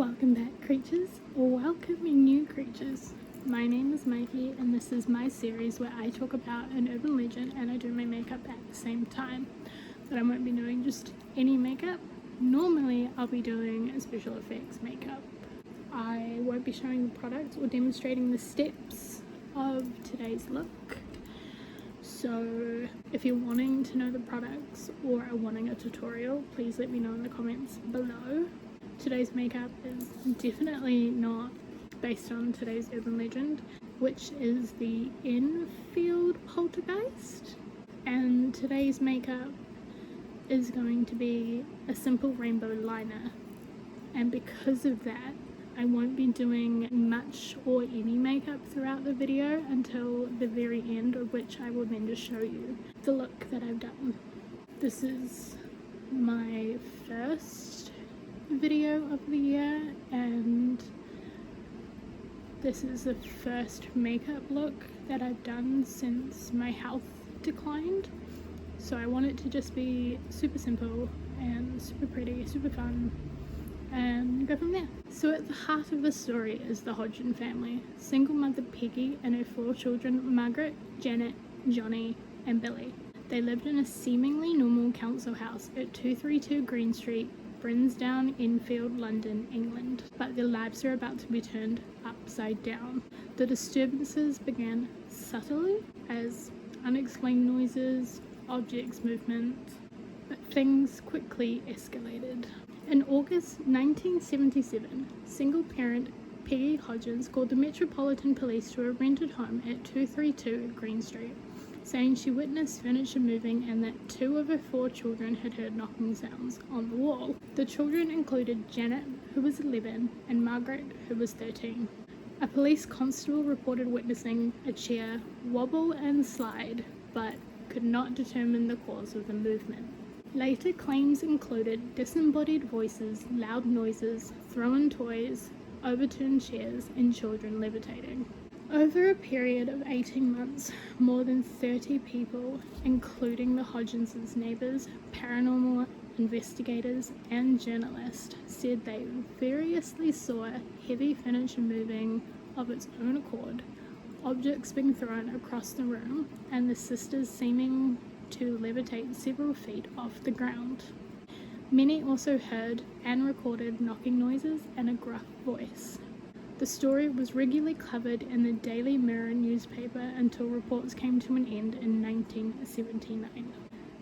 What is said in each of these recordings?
Welcome back, creatures, or welcome new creatures. My name is Mikey, and this is my series where I talk about an urban legend and I do my makeup at the same time. But I won't be doing just any makeup. Normally, I'll be doing special effects makeup. I won't be showing the products or demonstrating the steps of today's look. So if you're wanting to know the products or are wanting a tutorial, please let me know in the comments below. Today's makeup is definitely not based on today's urban legend, which is the Enfield poltergeist. And today's makeup is going to be a simple rainbow liner. And because of that, I won't be doing much or any makeup throughout the video until the very end, of which I will then just show you the look that I've done. This is my first video of the year, and this is the first makeup look that I've done since my health declined. So I want it to just be super simple and super pretty, super fun, and go from there. So at the heart of the story is the Hodgson family. Single mother Peggy and her 4 children, Margaret, Janet, Johnny, and Billy. They lived in a seemingly normal council house at 232 Green Street, Brinsdown, Enfield, London, England. But their lives are about to be turned upside down. The disturbances began subtly as unexplained noises, objects movement, but things quickly escalated. In August 1977, single parent Peggy Hodgins called the Metropolitan Police to a rented home at 232 Green Street, saying she witnessed furniture moving and that 2 of her 4 children had heard knocking sounds on the wall. The children included Janet, who was 11, and Margaret, who was 13. A police constable reported witnessing a chair wobble and slide, but could not determine the cause of the movement. Later claims included disembodied voices, loud noises, thrown toys, overturned chairs, and children levitating. Over a period of 18 months, more than 30 people, including the Hodgins' neighbours, paranormal investigators, and journalists, said they variously saw heavy furniture moving of its own accord, objects being thrown across the room, and the sisters seeming to levitate several feet off the ground. Many also heard and recorded knocking noises and a gruff voice. The story was regularly covered in the Daily Mirror newspaper until reports came to an end in 1979.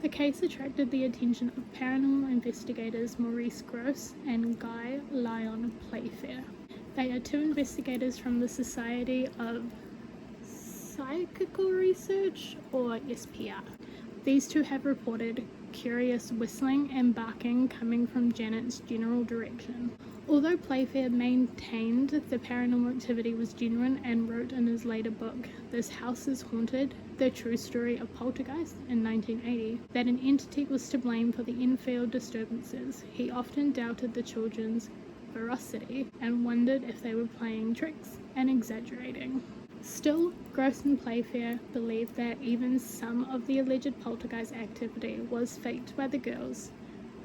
The case attracted the attention of paranormal investigators Maurice Gross and Guy Lyon Playfair. They are 2 investigators from the Society of Psychical Research, or SPR. These 2 have reported curious whistling and barking coming from Janet's general direction. Although Playfair maintained the paranormal activity was genuine and wrote in his later book, This House is Haunted, The True Story of Poltergeist in 1980, that an entity was to blame for the Enfield disturbances, he often doubted the children's veracity and wondered if they were playing tricks and exaggerating. Still, Gross and Playfair believed that even some of the alleged poltergeist activity was faked by the girls.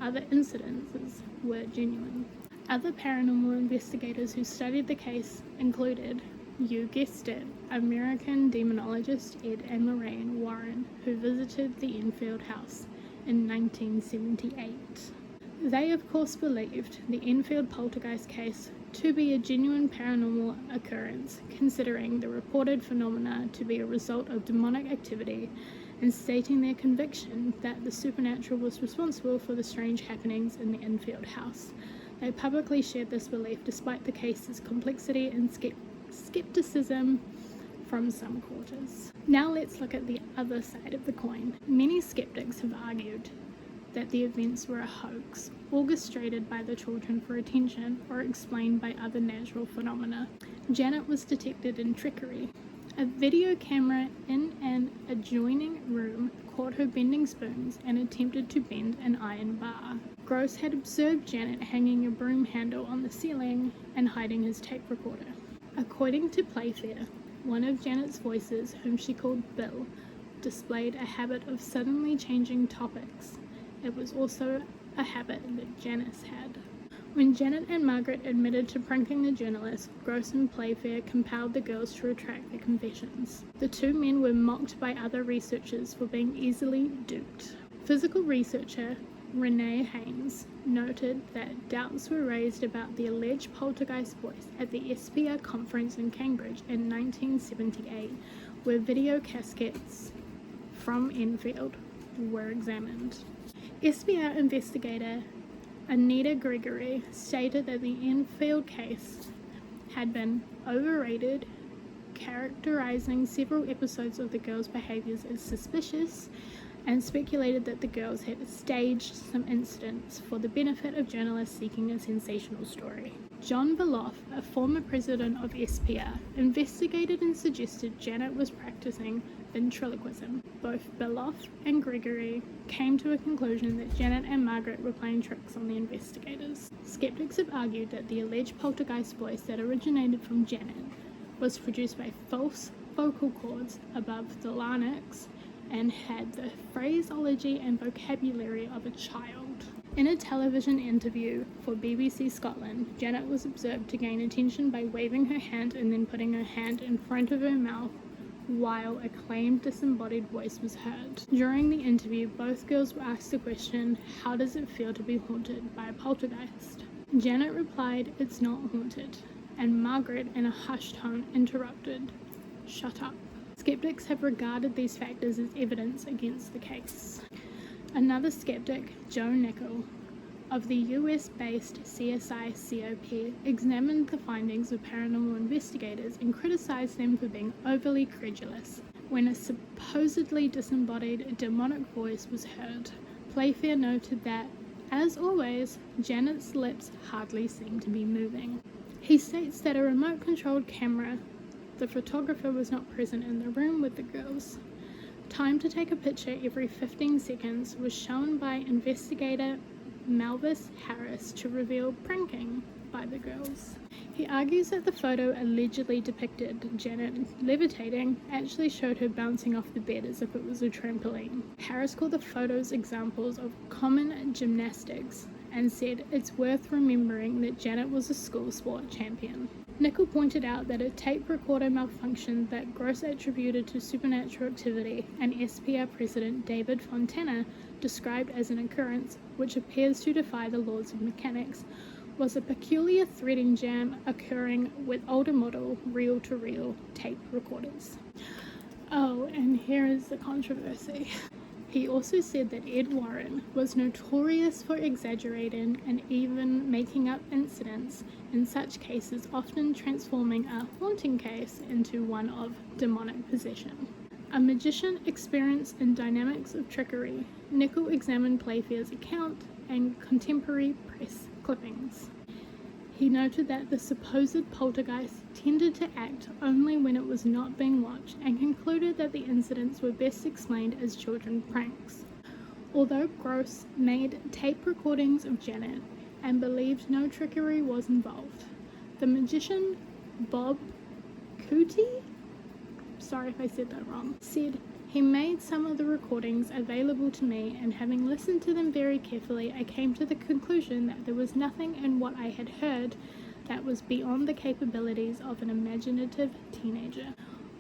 Other incidences were genuine. Other paranormal investigators who studied the case included, you guessed it, American demonologist Ed and Lorraine Warren, who visited the Enfield house in 1978. They, of course, believed the Enfield poltergeist case to be a genuine paranormal occurrence, considering the reported phenomena to be a result of demonic activity, and stating their conviction that the supernatural was responsible for the strange happenings in the Enfield house. They publicly shared this belief despite the case's complexity and skepticism from some quarters. Now let's look at the other side of the coin. Many skeptics have argued that the events were a hoax, orchestrated by the children for attention, or explained by other natural phenomena. Janet was detected in trickery. A video camera in an adjoining room caught her bending spoons and attempted to bend an iron bar. Gross had observed Janet hanging a broom handle on the ceiling and hiding his tape recorder. According to Playfair, one of Janet's voices, whom she called Bill, displayed a habit of suddenly changing topics. It was also a habit that Janice had. When Janet and Margaret admitted to pranking the journalist, Gross and Playfair compelled the girls to retract their confessions. The two men were mocked by other researchers for being easily duped. Physical researcher Renee Haynes noted that doubts were raised about the alleged poltergeist voice at the SPR conference in Cambridge in 1978, where video cassettes from Enfield were examined. SPR investigator Anita Gregory stated that the Enfield case had been overrated, characterizing several episodes of the girls' behaviors as suspicious, and speculated that the girls had staged some incidents for the benefit of journalists seeking a sensational story. John Beloff, a former president of SPR, investigated and suggested Janet was practicing ventriloquism. Both Beloff and Gregory came to a conclusion that Janet and Margaret were playing tricks on the investigators. Skeptics have argued that the alleged poltergeist voice that originated from Janet was produced by false vocal cords above the larynx and had the phraseology and vocabulary of a child. In a television interview for BBC Scotland, Janet was observed to gain attention by waving her hand and then putting her hand in front of her mouth while a claimed disembodied voice was heard. During the interview, both girls were asked the question, "How does it feel to be haunted by a poltergeist?" Janet replied, "It's not haunted," and Margaret, in a hushed tone, interrupted, "Shut up." Skeptics have regarded these factors as evidence against the case. Another skeptic, Joe Nickel, of the US-based CSI COP, examined the findings of paranormal investigators and criticized them for being overly credulous when a supposedly disembodied demonic voice was heard. Playfair noted that, as always, Janet's lips hardly seemed to be moving. He states that a remote-controlled camera, the photographer was not present in the room with the girls. Time to take a picture every 15 seconds was shown by investigator Melvis Harris to reveal pranking by the girls. He argues that the photo allegedly depicted Janet levitating actually showed her bouncing off the bed as if it was a trampoline. Harris called the photos examples of common gymnastics and said it's worth remembering that Janet was a school sport champion. Nickel pointed out that a tape recorder malfunctioned that Gross attributed to supernatural activity, and SPR President David Fontana described as an occurrence which appears to defy the laws of mechanics, was a peculiar threading jam occurring with older model reel-to-reel tape recorders. Oh, and here is the controversy. He also said that Ed Warren was notorious for exaggerating and even making up incidents, in such cases often transforming a haunting case into one of demonic possession. A magician experienced in dynamics of trickery, Nickel examined Playfair's account and contemporary press clippings. He noted that the supposed poltergeist tended to act only when it was not being watched and concluded that the incidents were best explained as children pranks. Although Gross made tape recordings of Janet and believed no trickery was involved, the magician Bob Cootie, sorry if I said that wrong, said he made some of the recordings available to me, and having listened to them very carefully, I came to the conclusion that there was nothing in what I had heard that was beyond the capabilities of an imaginative teenager.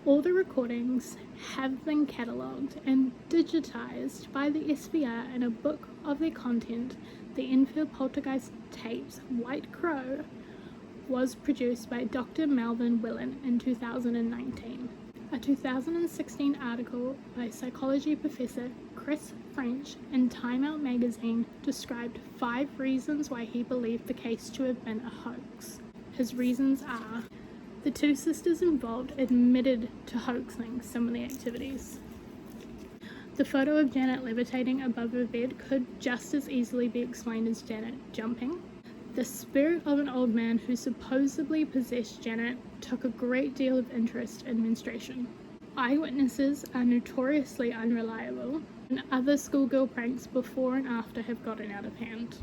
All the recordings have been catalogued and digitized by the SPR in a book of their content. The Enfield Poltergeist Tapes White Crow was produced by Dr. Melvin Willen in 2019. A 2016 article by psychology professor Chris French in Time Out magazine described 5 reasons why he believed the case to have been a hoax. His reasons are: the 2 sisters involved admitted to hoaxing some of the activities. The photo of Janet levitating above her bed could just as easily be explained as Janet jumping. The spirit of an old man who supposedly possessed Janet took a great deal of interest in menstruation. Eyewitnesses are notoriously unreliable, and other schoolgirl pranks before and after have gotten out of hand.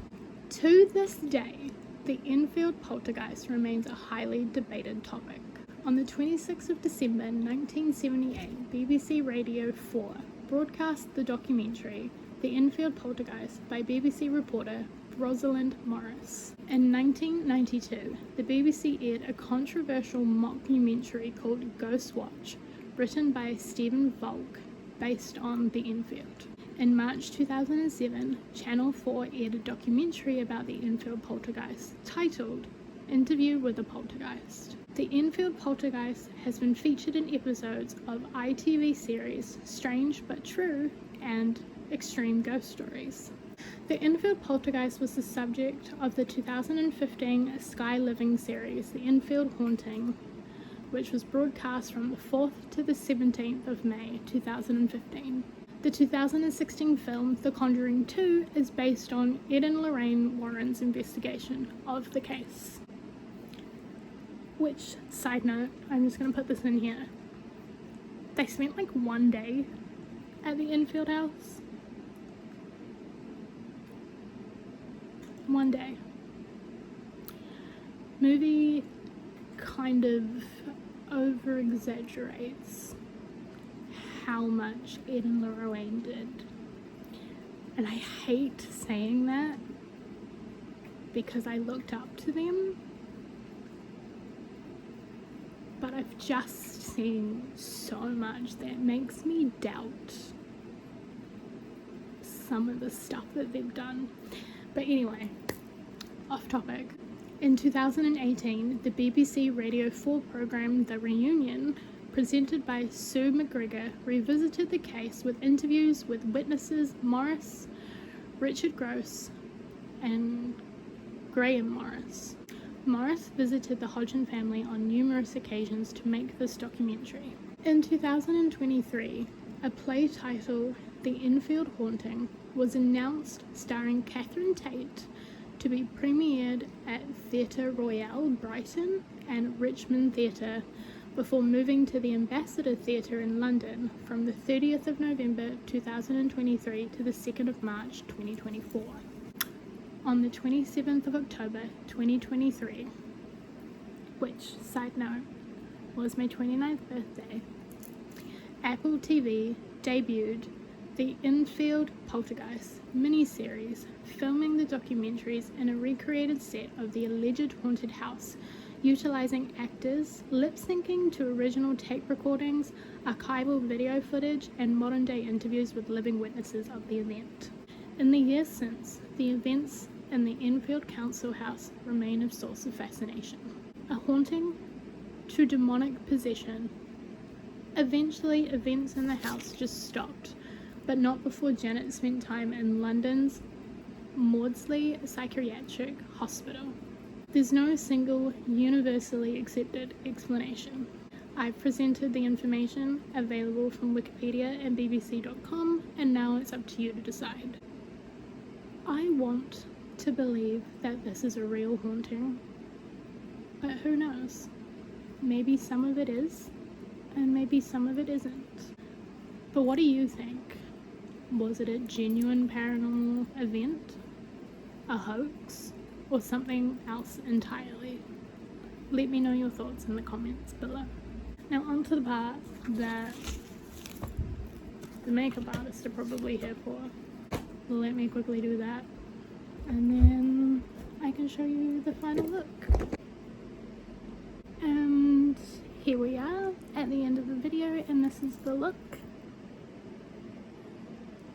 To this day, the Enfield poltergeist remains a highly debated topic. On the 26th of December 1978, BBC Radio 4 broadcast the documentary The Enfield Poltergeist by BBC reporter Rosalind Morris. In 1992, the BBC aired a controversial mockumentary called Ghost Watch, written by Stephen Volk, based on the Enfield. In March 2007, Channel 4 aired a documentary about the Enfield poltergeist, titled Interview with a Poltergeist. The Enfield poltergeist has been featured in episodes of ITV series Strange But True and Extreme Ghost Stories. The Enfield poltergeist was the subject of the 2015 Sky Living series, The Enfield Haunting, which was broadcast from the 4th to the 17th of May 2015. The 2016 film The Conjuring 2 is based on Ed and Lorraine Warren's investigation of the case. Which, side note, I'm just going to put this in here. They spent like one day at the Enfield house. One day. Movie kind of over exaggerates how much Ed and Lorraine did. And I hate saying that because I looked up to them. But I've just seen so much that makes me doubt some of the stuff that they've done. But anyway, off topic. In 2018, the BBC Radio 4 programme The Reunion, presented by Sue McGregor, revisited the case with interviews with witnesses Morris, Richard Gross, and Graham Morris. Morris visited the Hodgson family on numerous occasions to make this documentary. In 2023, a play titled The Enfield Haunting was announced, starring Catherine Tate, to be premiered at Theatre Royal Brighton and Richmond Theatre before moving to the Ambassador Theatre in London from the 30th of November 2023 to the 2nd of March 2024. On the 27th of October 2023, which, side note, was my 29th birthday, Apple TV debuted the Enfield Poltergeist miniseries, filming the documentaries in a recreated set of the alleged haunted house, utilizing actors, lip-syncing to original tape recordings, archival video footage, and modern-day interviews with living witnesses of the event. In the years since, the events in the Enfield Council House remain a source of fascination. A haunting to demonic possession. Eventually, events in the house just stopped, but not before Janet spent time in London's Maudsley Psychiatric Hospital. There's no single universally accepted explanation. I've presented the information available from Wikipedia and BBC.com, and now it's up to you to decide. I want to believe that this is a real haunting, but who knows? Maybe some of it is, and maybe some of it isn't. But what do you think? Was it a genuine paranormal event, a hoax, or something else entirely? Let me know your thoughts in the comments below. Now on to the part that the makeup artists are probably here for. Let me quickly do that, and then I can show you the final look. And here we are at the end of the video, and this is the look.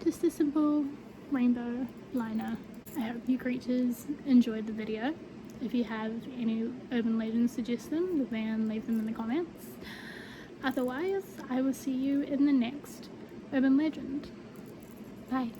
Just a simple rainbow liner. I hope you creatures enjoyed the video. If you have any urban legends suggestions, then leave them in the comments. Otherwise, I will see you in the next urban legend. Bye.